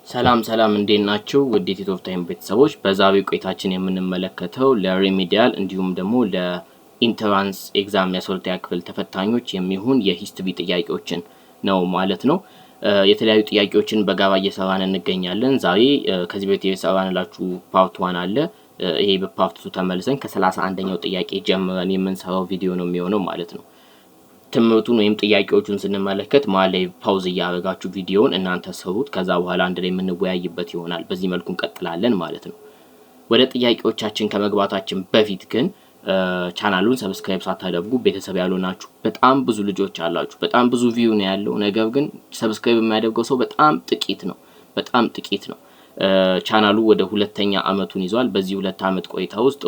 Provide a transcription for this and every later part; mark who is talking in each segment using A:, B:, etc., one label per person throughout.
A: ሰላም እንዴት ናችሁ? ውድ የቲቶፍ ታይም ቤተሰቦች በዛሬው ቆይታችን የምንመለከተው ለሪሚዲያል እንዲሁም ደግሞ ለኢንትራንስ ኤግዛም የ12ኛ ክፍል ተፈታኞች የሚሆን የሂስትሪ ጥያቄዎችን ነው ማለት ነው። የተለያዩ ጥያቄዎችን በጋራ እየሰራን እንገኛለን። ዛሬ ከዚህ በፊት የሰራንላችሁ ፓርት 1 አለ። ይሄ በፓርት 2 ተመልሰን ከ31ኛው ጥያቄ ጀምረን የምንሰራው ቪዲዮ ነው የሚሆነው ማለት ነው። ትምህርቱን ወይም ጥያቄዎቹን ስንመለከት ማለት ፓውዝ እያደረጋችሁ ቪዲዮውን እናንተ ሰሩት። ከዛ በኋላ አንድ ላይ የምንወያይበት ይሆናል። በዚህ መልኩ እንቀጥላለን ማለት ነው። ወደ ጥያቄዎቻችን ከመግባታችን በፊት ግን ቻናሉን ሰብስክራይብ ሳታደርጉ ቤተሰብ ያልሆናችሁ በጣም ብዙ ልጆች አላችሁ። በጣም ብዙ ቪው ነው ያለው፣ ነገር ግን ሰብስክራይብ የሚያደርገው ሰው በጣም ጥቂት ነው። ቻናሉ ወደ 2ኛ አመቱን ይዟል። በዚህ 2 አመት ቆይታ ውስጥ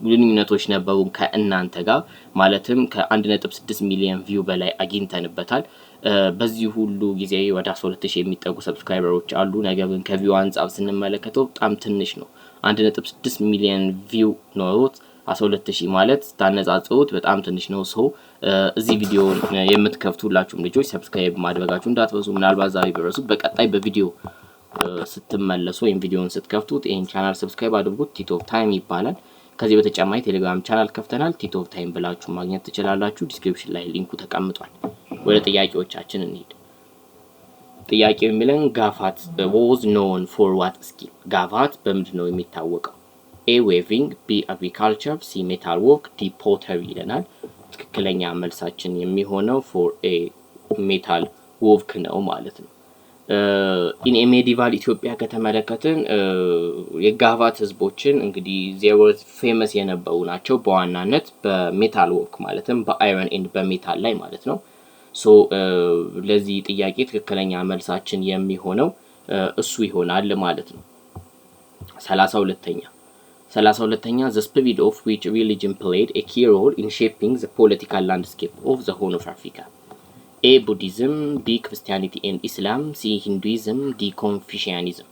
A: ግንኙነቶች ነበሩ ከእናንተ ጋር ማለትም ከ1.6 ሚሊዮን ቪው በላይ አግኝተንበታል። በዚህ ሁሉ ጊዜ ወደ 12000 የሚጠጉ ሰብስክራይበሮች አሉ። ነገር ግን ከቪው አንጻር ስንመለከተው በጣም ትንሽ ነው። 1.6 ሚሊዮን ቪው ኖሮት 12000 ማለት ታነጻጽሩት በጣም ትንሽ ነው። ሰው እዚህ ቪዲዮ የምትከፍቱላችሁም ልጆች ሰብስክራይብ ማድረጋችሁ እንዳትረሱ። ምናልባት ዛሬ ቢረሱ በቀጣይ በቪዲዮ ስትመለሱ ወይም ቪዲዮውን ስትከፍቱት ይሄን ቻናል ሰብስክራይብ አድርጉት። ቲቶፍ ታይም ይባላል። ከዚህ በተጨማሪ ቴሌግራም ቻናል ከፍተናል። ቲቶፍ ታይም ብላችሁ ማግኘት ትችላላችሁ። ዲስክሪፕሽን ላይ ሊንኩ ተቀምጧል። ወደ ጥያቄዎቻችን እንሂድ። ጥያቄው የሚለን ጋፋት was known for what skill? ጋፋት በምንድን ነው የሚታወቀው? A weaving, B agriculture, C metal work, D pottery ይለናል። ትክክለኛ መልሳችን የሚሆነው for A metal work ነው ማለት ነው። ኢን ሜዲቫል ኢትዮጵያ ከተመለከትን የጋፋት ህዝቦችን እንግዲህ ዜሮ ፌመስ የነበሩ ናቸው በዋናነት በሜታል ወርክ ማለትም በአይረን ኤንድ በሜታል ላይ ማለት ነው። ሶ ለዚህ ጥያቄ ትክክለኛ መልሳችን የሚሆነው እሱ ይሆናል ማለት ነው። 32ኛ the spirit of which religion played a key role in shaping the political landscape of the Horn of Africa? A ቡዲዝም፣ B ክርስቲያኒቲ ኤንድ ኢስላም፣ C ሂንዱይዝም፣ D ኮንፊሽያኒዝም።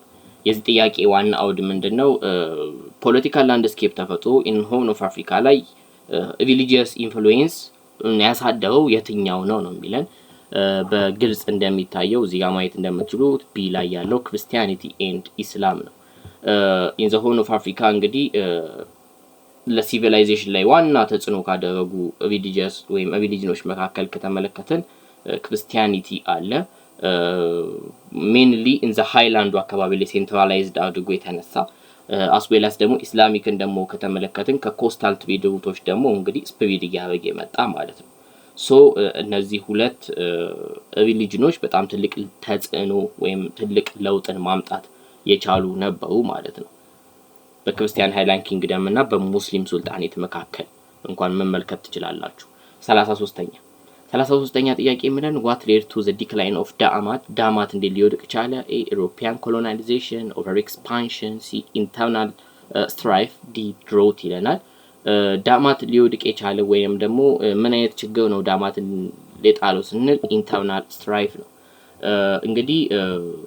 A: የዚህ ጥያቄ ዋና አውድ ምንድነው? ፖለቲካል ላንድስኬፕ ተፈጥሮ ኢን ሆርን ኦፍ አፍሪካ ላይ ሪሊጂየስ ኢንፍሉዌንስ ያሳደረው የትኛው ነው የሚለን። በግልጽ እንደሚታየው እዚህ ጋር ማየት እንደምትችሉት ቢ ላይ ያለው ክርስቲያኒቲ ኤንድ ኢስላም ነው። ኢን ዘ ሆርን ኦፍ አፍሪካ እንግዲህ ለሲቪላይዜሽን ላይ ዋና ተጽዕኖ ካደረጉ ሪሊጂየስ ወይም ሪሊጂኖች መካከል ከተመለከተን ክርስቲያኒቲ አለ። ሜንሊ ኢን ዘ ሃይላንዱ አካባቢ ላይ ሴንትራላይዝድ አድርጎ የተነሳ አስዌላስ ደግሞ ኢስላሚክን ደግሞ ከተመለከትን ከኮስታል ትሬድ ሩቶች ደግሞ እንግዲህ ስፕሪድ እያደረገ የመጣ ማለት ነው። ሶ እነዚህ ሁለት ሪሊጂኖች በጣም ትልቅ ተጽዕኖ ወይም ትልቅ ለውጥን ማምጣት የቻሉ ነበሩ ማለት ነው። በክርስቲያን ሃይላንድ ኪንግደም እና በሙስሊም ሱልጣኔት መካከል እንኳን መመልከት ትችላላችሁ። 33ኛ ጥያቄ ምንን what led to the decline of ዳማት እንዴት ሊወድቅ ቻለ? A European colonization, over expansion, C internal strife, D drought ይለናል። ዳማት ሊወድቅ የቻለ ወይም ደግሞ ምን አይነት ችግር ነው ዳማትን ሊጣለው ስንል ኢንተርናል ስትራይፍ ነው። እንግዲህ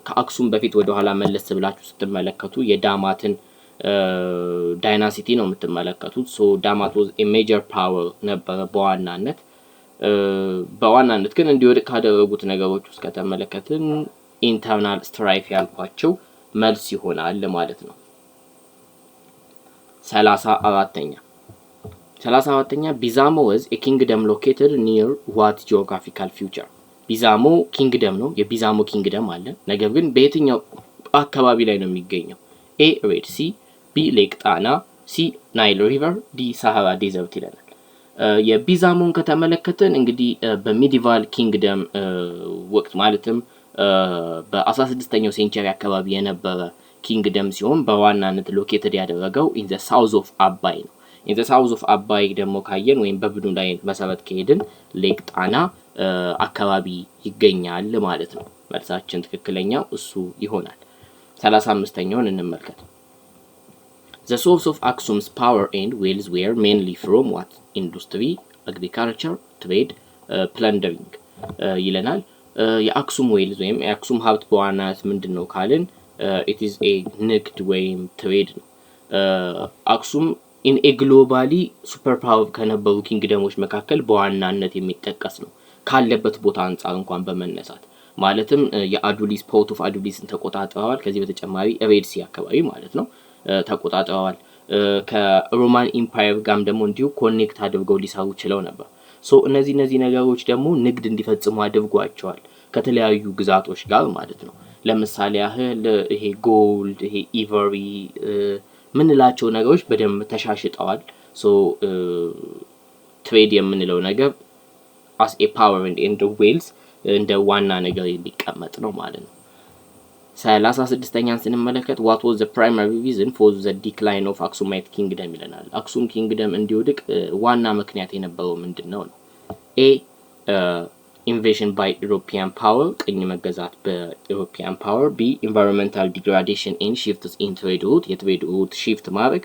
A: ከአክሱም በፊት ወደ ኋላ መለስ ብላችሁ ስትመለከቱ የዳማትን ዳይናሲቲ ነው የምትመለከቱት። ሶ ዳማት was a major power ነበረ በዋናነት ግን እንዲወድቅ ካደረጉት ነገሮች ውስጥ ከተመለከትን ኢንተርናል ስትራይፍ ያልኳቸው መልስ ይሆናል ማለት ነው። 34ኛ ቢዛሞ was a kingdom located near what geographical feature? ቢዛሞ ኪንግደም ነው፣ የቢዛሞ ኪንግደም አለ። ነገር ግን በየትኛው አካባቢ ላይ ነው የሚገኘው? A ሬድ ሲ፣ B ሌክ ጣና፣ C ናይል ሪቨር፣ D ሳሃራ ዴዘርት ይለናል። የቢዛሞን ከተመለከትን እንግዲህ በሚዲቫል ኪንግደም ወቅት ማለትም በ16ኛው ሴንቸሪ አካባቢ የነበረ ኪንግደም ሲሆን በዋናነት ሎኬትድ ያደረገው ኢን ዘ ሳውዝ ኦፍ አባይ ነው። ኢን ዘ ሳውዝ ኦፍ አባይ ደግሞ ካየን ወይም በብዱ ላይ መሰረት ከሄድን ሌክ ጣና አካባቢ ይገኛል ማለት ነው። መልሳችን ትክክለኛው እሱ ይሆናል። 35ኛውን እንመልከት። The source of Aksum's power and wealth were mainly from what? Industry, agriculture, trade, plundering ይለናል። የአክሱም ዌልዝ ወይም የአክሱም ሀብት በዋናነት ምንድነው ካልን it is a ንግድ ወይም ትሬድ ነው። አክሱም ኢን ኤ ግሎባሊ ሱፐር ፓወር ከነበሩ ኪንግደሞች መካከል በዋናነት የሚጠቀስ ነው ካለበት ቦታ አንፃር እንኳን በመነሳት ማለትም የአዱሊስ ፖርት ኦፍ አዱሊስን ተቆጣጥረዋል። ከዚህ በተጨማሪ ሬድሲ አካባቢ ማለት ነው ተቆጣጥረዋል። ከሮማን ኢምፓየር ጋርም ደግሞ እንዲሁ ኮኔክት አድርገው ሊሰሩ ችለው ነበር። ሶ እነዚህ ነገሮች ደግሞ ንግድ እንዲፈጽሙ አድርጓቸዋል ከተለያዩ ግዛቶች ጋር ማለት ነው። ለምሳሌ ያህል ይሄ ጎልድ፣ ይሄ ኢቨሪ ምንላቸው ነገሮች በደንብ ተሻሽጠዋል። ሶ ትሬድ የምንለው ነገር አስ ኤ ፓወር ኤንድ ዌልዝ እንደ ዋና ነገር የሚቀመጥ ነው ማለት ነው። 36ኛን ስንመለከት what was the primary reason for the decline of Aksumite kingdom ይለናል። አክሱም ኪንግደም እንዲወድቅ ዋና ምክንያት የነበረው ምንድነው ነው? ኤ invasion by European power ቅኝ መገዛት በኢሮፒያን ፓወር። ቢ environmental degradation and shifts in trade route የትሬድ ሩት shift ማድረግ።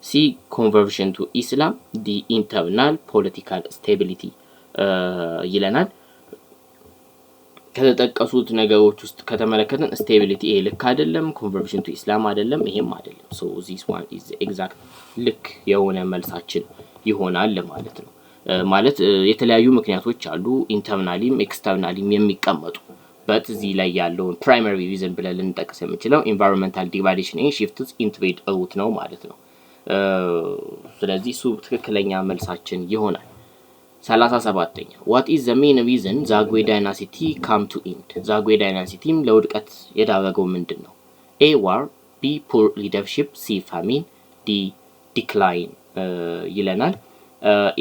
A: ሲ conversion to Islam። ዲ internal political stability ይለናል። ከተጠቀሱት ነገሮች ውስጥ ከተመለከተን ስቴቢሊቲ ይሄ ልክ አይደለም፣ ኮንቨርሽን ቱ ኢስላም አይደለም፣ ይሄም አይደለም። ሶ ዚስ ዋን ኢዝ ኤግዛክት ልክ የሆነ መልሳችን ይሆናል ማለት ነው። ማለት የተለያዩ ምክንያቶች አሉ ኢንተርናሊም ኤክስተርናሊም የሚቀመጡ በት እዚህ ላይ ያለውን ፕራይመሪ ሪዝን ብለን ልንጠቅስ የምንችለው ኢንቫይሮንመንታል ዲግራዴሽን ኤንድ ሽፍትስ ኢን ትሬድ ሩት ነው ማለት ነው። ስለዚህ እሱ ትክክለኛ መልሳችን ይሆናል። 37ኛ what is the main reason ዛጉዌ ዳይናሲቲ come to end ዛጉዌ ዳይናሲቲም ለውድቀት የዳረገው ምንድነው? A war፣ B poor leadership፣ C famine፣ D decline ይለናል።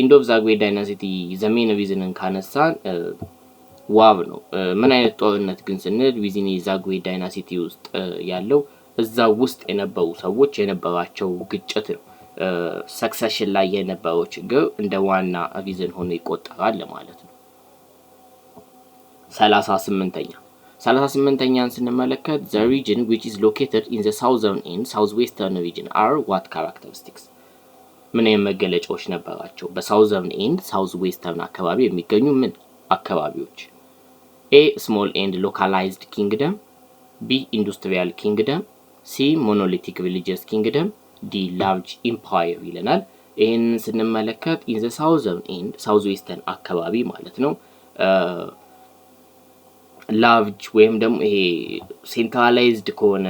A: end of ዛጉዌ ዳይናሲቲ the main reason ካነሳን ዋር ነው። ምን አይነት ጦርነት ግን ስንል ዊዚን ዛጉዌ ዳይናሲቲ ውስጥ ያለው እዛ ውስጥ የነበሩ ሰዎች የነበራቸው ግጭት ነው። ሰክሰሽን ላይ የነበረው ችግር እንደ ዋና ሪዝን ሆኖ ይቆጠራል ማለት ነው። 38ኛን ስንመለከት the region which is located in the southern and southwestern region are what characteristics ምን መገለጫዎች ነበራቸው? በሳውዘርን ኤንድ ሳውዝ ዌስተርን አካባቢ የሚገኙ ምን አካባቢዎች? A small and localized kingdom፣ B industrial kingdom፣ C monolithic religious kingdom፣ ዲ ላርጅ ኢምፓየር ይለናል። ይሄን ስንመለከት ኢን ዘ ሳውዘርን ኤንድ ሳውዝ ዌስተርን አካባቢ ማለት ነው ላርጅ ወይም ደግሞ ይሄ ሴንትራላይዝድ ከሆነ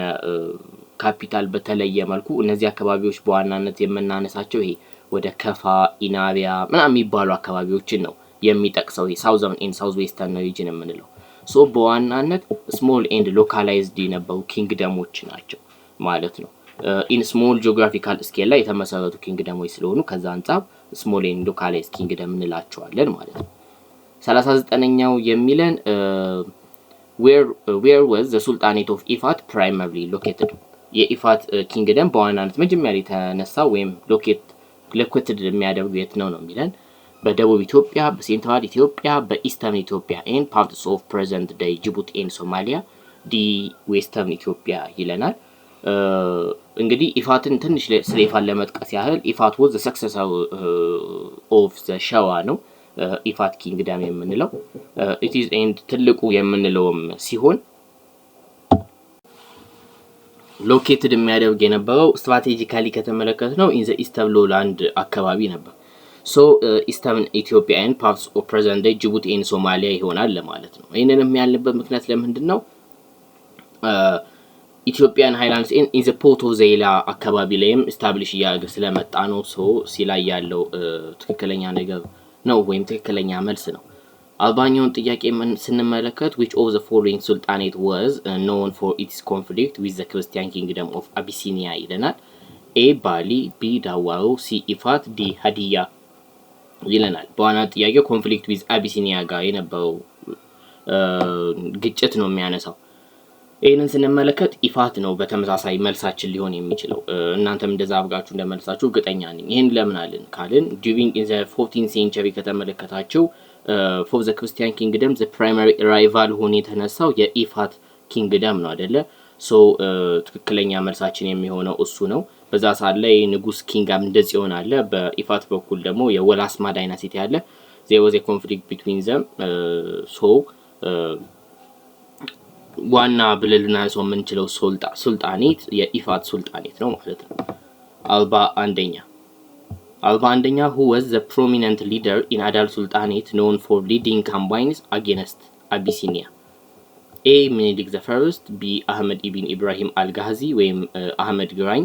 A: ካፒታል በተለየ መልኩ እነዚህ አካባቢዎች በዋናነት የምናነሳቸው ይሄ ወደ ከፋ፣ ኢናሪያ ምናምን የሚባሉ አካባቢዎችን ነው የሚጠቅሰው ይሄ ሳውዘርን ኤንድ ሳውዝ ዌስተርን ሪጅን የምንለው። ሶ በዋናነት ስሞል ኤንድ ሎካላይዝድ የነበሩ ኪንግደሞች ናቸው ማለት ነው። ኢን ስሞል ጂኦግራፊካል ስኬል ላይ የተመሰረቱ ኪንግደሞች ስለሆኑ ከዛ አንጻር ስሞል ኤንድ ሎካላይዝድ ኪንግደም እንላቸዋለን ማለት ነው። 39ኛው የሚለን where was the sultanate of ኢፋት primarily located የኢፋት ኪንግደም በዋናነት መጀመሪያ የተነሳው ወይም ሎኬትድ የሚያደርጉ የት ነው የሚለን በደቡብ ኢትዮጵያ፣ በሴንትራል ኢትዮጵያ፣ በኢስተርን ኢትዮጵያ ኤንድ ፓርትስ ኦፍ ፕሬዘንት ዴይ ጅቡቲ ኤንድ ሶማሊያ፣ ዲ ዌስተርን ኢትዮጵያ ይለናል። እንግዲህ ኢፋትን ትንሽ ስለ ኢፋት ለመጥቀስ ያህል ኢፋት was the successor of the ሸዋ ነው ኢፋት ኪንግደም የምንለው it is and ትልቁ የምንለውም ሲሆን ሎኬትድ የሚያደርግ የነበረው ስትራቴጂካሊ ከተመለከት ነው in the eastern lowland አካባቢ ነበር። ሶ ኢስተርን ኢትዮጵያ and parts of present day ጅቡቲ and ሶማሊያ ይሆናል ለማለት ነው። ይሄንንም ያለበት ምክንያት ለምንድን ነው? ኢትዮጵያን ሃይላንድስ ኢን ዘ ፖርት ኦፍ ዘይላ አካባቢ ላይም ስታብሊሽ እያደረገ ስለመጣ ነው። ሶ ሲላይ ያለው ትክክለኛ ነገር ነው ወይም ትክክለኛ መልስ ነው። አልባኛውን ጥያቄ ስንመለከት which of the following sultanate was known for its conflict with the Christian kingdom of Abyssinia ይለናል። A ባሊ፣ B ዳዋሮ፣ C ኢፋት፣ D ሀዲያ ይለናል። በዋና ጥያቄው ኮንፍሊክት with አቢሲኒያ ጋር የነበረው ግጭት ነው የሚያነሳው። ይሄንን ስንመለከት ኢፋት ነው በተመሳሳይ መልሳችን ሊሆን የሚችለው። እናንተም እንደዛ አብጋችሁ እንደመልሳችሁ እርግጠኛ ነኝ። ይሄን ለምን አለን ካልን during in the 14th century ከተመለከታችሁ for the Christian kingdom the primary rival ሆነ የተነሳው የኢፋት ኪንግደም ነው አይደለ? ሶ ትክክለኛ መልሳችን የሚሆነው እሱ ነው። በዛ ሰዓት ላይ ንጉስ ኪንግደም እንደዚህ ይሆናል። በኢፋት በኩል ደግሞ የወላስማ ዳይናሲቲ አለ። there was a conflict between them so ዋና ብለልና ሰው የምንችለው ሱልጣኔት የኢፋት ሱልጣኔት ነው ማለት ነው። 41ኛ who was the prominent leader in Adal Sultanate known for leading campaigns against Abyssinia ኤ ምኒልክ ዘ ፈርስት፣ ቢ አህመድ ኢብን ኢብራሂም አልጋዚ ወይም አህመድ ግራኝ፣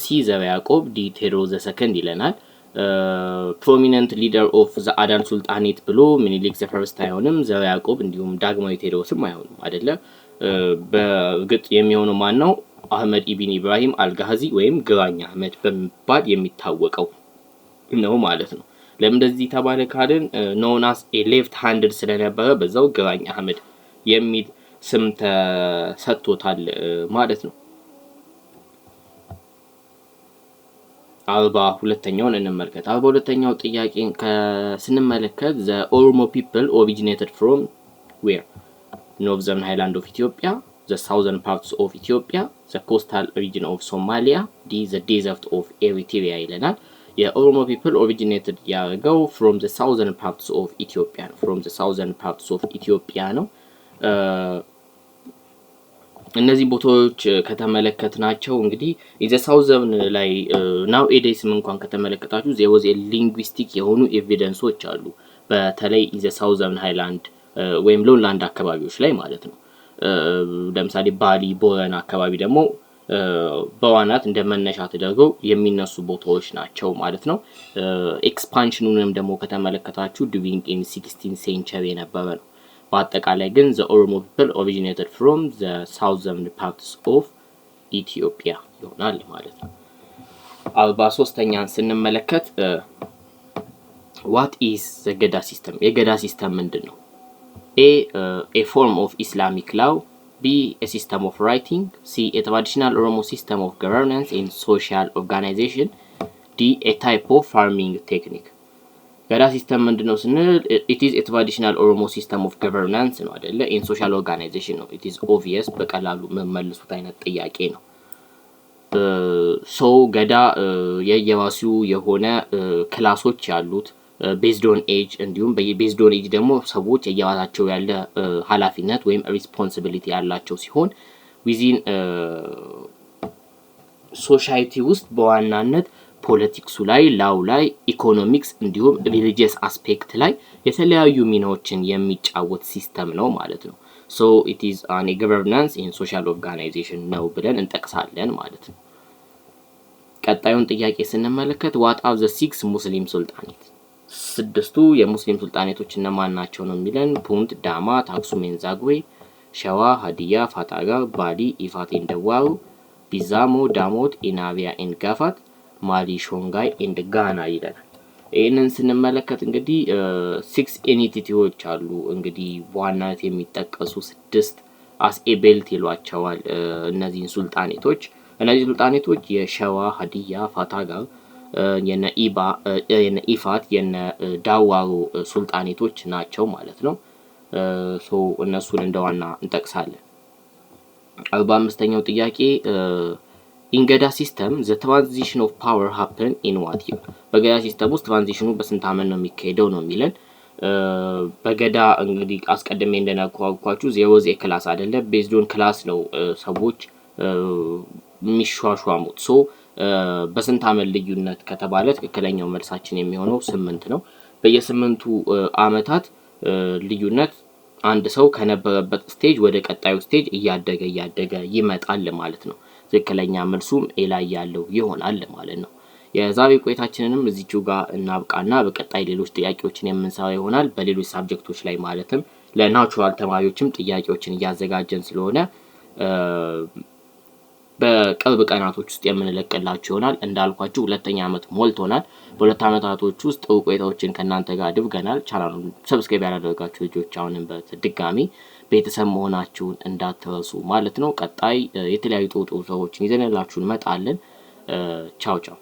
A: ሲ ዘርዓ ያዕቆብ፣ ዲ ቴዎድሮስ ዘ ሰከንድ ይለናል። ፕሮሚነንት ሊደር ኦፍ ዘ አዳን ሱልጣኔት ብሎ ምኒልክ ዘ ፈርስት አይሆንም፣ ዘርዓ ያዕቆብ እንዲሁም ዳግማዊ ቴዎድሮስም አይሆንም አይደለ። በእርግጥ የሚሆነው ማን ነው? አህመድ ኢብን ኢብራሂም አልጋዚ ወይም ግራኝ አህመድ በመባል የሚታወቀው ነው ማለት ነው። ለምን እንደዚህ ተባለ ካልን ኖን አስ ኤ ሌፍት ሃንድድ ስለነበረ በዛው ግራኝ አህመድ የሚል ስም ተሰጥቶታል ማለት ነው። 42ኛውን እንመልከት። 42ኛው ጥያቄ ስንመለከት the Oromo people originated from where? Northern highland of Ethiopia, the southern parts of Ethiopia, the coastal region of Somalia, the desert of Eritrea ይለናል። የኦሮሞ ፒፕል ኦሪጂኔትድ ያደረገው from the southern parts of Ethiopia ነው። from the southern parts of Ethiopia ነው። እነዚህ ቦታዎች ከተመለከትናቸው እንግዲህ ኢዘ ሳውዘርን ላይ ናው ኤዴስም እንኳን ከተመለከታችሁ there was a linguistic የሆኑ ኤቪደንሶች አሉ። በተለይ ኢዘ ሳውዘርን ሃይላንድ ወይም ሎንላንድ አካባቢዎች ላይ ማለት ነው። ለምሳሌ ባሊ፣ ቦረና አካባቢ ደግሞ በዋናት እንደመነሻ ተደርገው የሚነሱ ቦታዎች ናቸው ማለት ነው። ኤክስፓንሽኑንም ደግሞ ከተመለከታችሁ during in 16th century የነበረ ነው። በአጠቃላይ ግን the Oromo people originated from the southern parts of Ethiopia ይሆናል ማለት ነው። 43ኛን ስንመለከት what is the ገዳ ሲስተም? የገዳ ሲስተም ምንድን ነው? A form of Islamic law, B a system of writing, C a traditional Oromo system of governance and social organization, D a type of farming technique. ገዳ ሲስተም ምንድነው ስንል it is a traditional Oromo system of governance ነው አይደለ? in social organization ነው። it is obvious በቀላሉ መመልሱት አይነት ጥያቄ ነው። ገዳ የየራሱ የሆነ ክላሶች ያሉት based on age እንዲሁም based on age ደግሞ ሰዎች የየራሳቸው ያለ ኃላፊነት ወይም ሪስፖንሲቢሊቲ ያላቸው ሲሆን within ሶሳይቲ ውስጥ በዋናነት ፖለቲክሱ ላይ፣ ላው ላይ፣ ኢኮኖሚክስ እንዲሁም ሪሊጂየስ አስፔክት ላይ የተለያዩ ሚናዎችን የሚጫወት ሲስተም ነው ማለት ነው። so it is a governance in social organization ነው ብለን እንጠቅሳለን ማለት ነው። ቀጣዩን ጥያቄ ስንመለከት what are the 6 ሙስሊም ሱልጣኔት? ስድስቱ የሙስሊም ሱልጣኔቶች እነማን ናቸው ነው የሚለን። ፑንት፣ ዳማት፣ አክሱም፣ ዛጉዌ፣ ሸዋ፣ ሀዲያ፣ ፋታጋ፣ ባሊ፣ ኢፋት፣ ደዋሮ፣ ቢዛሞ፣ ዳሞት፣ ኢናቢያ፣ ጋፋት፣ ማሊ፣ ሾንጋይ ኤንድ ጋና ይለናል። ይህንን ስንመለከት እንግዲህ 6 ኤኒቲቲዎች አሉ። እንግዲህ በዋናነት የሚጠቀሱ 6 አስ ኤ ቤልት ይሏቸዋል እነዚህን ሱልጣኔቶች። እነዚህ ሱልጣኔቶች የሸዋ፣ ሀዲያ፣ ፋታጋ፣ የነ ኢፋት፣ የነ ዳዋሮ ሱልጣኔቶች ናቸው ማለት ነው። እነሱን እንደዋና እንጠቅሳለን። 45ኛው ጥያቄ in ገዳ ሲስተም the transition of power happen in what year? በገዳ ሲስተም ውስጥ ትራንዚሽኑ በስንት ዓመት ነው የሚካሄደው ነው የሚለን። በገዳ እንግዲህ አስቀድሜ እንደነገርኳችሁ there was a class አይደለ? based on class ነው ሰዎች የሚሿሿሙት። በስንት ዓመት ልዩነት ከተባለ ትክክለኛው መልሳችን የሚሆነው 8 ነው። በየ8ቱ ዓመታት ልዩነት አንድ ሰው ከነበረበት ስቴጅ ወደ ቀጣዩ ስቴጅ እያደገ ይመጣል ማለት ነው። ትክክለኛ መልሱም ኤ ላይ ያለው ይሆናል ማለት ነው። የዛሬ ቆይታችንንም እዚህው ጋር እናብቃና በቀጣይ ሌሎች ጥያቄዎችን የምንሰራ ይሆናል። በሌሎች ሳብጀክቶች ላይ ማለትም ለናቹራል ተማሪዎችም ጥያቄዎችን እያዘጋጀን ስለሆነ በቅርብ ቀናቶች ውስጥ የምንለቅላችሁ ይሆናል። እንዳልኳችሁ 2ኛ ዓመት ሞልቶናል። በ2 ዓመታቶች ውስጥ ቆይታዎችን ከናንተ ጋር አድርገናል። ቻናሉን ሰብስክራይብ ያላደረጋችሁ ልጆች አሁንም በድጋሚ ቤተሰብ መሆናችሁን እንዳትረሱ ማለት ነው። ቀጣይ የተለያዩ ጥሩ ሰዎችን ይዘንላችሁ እንመጣለን። ቻው ቻው።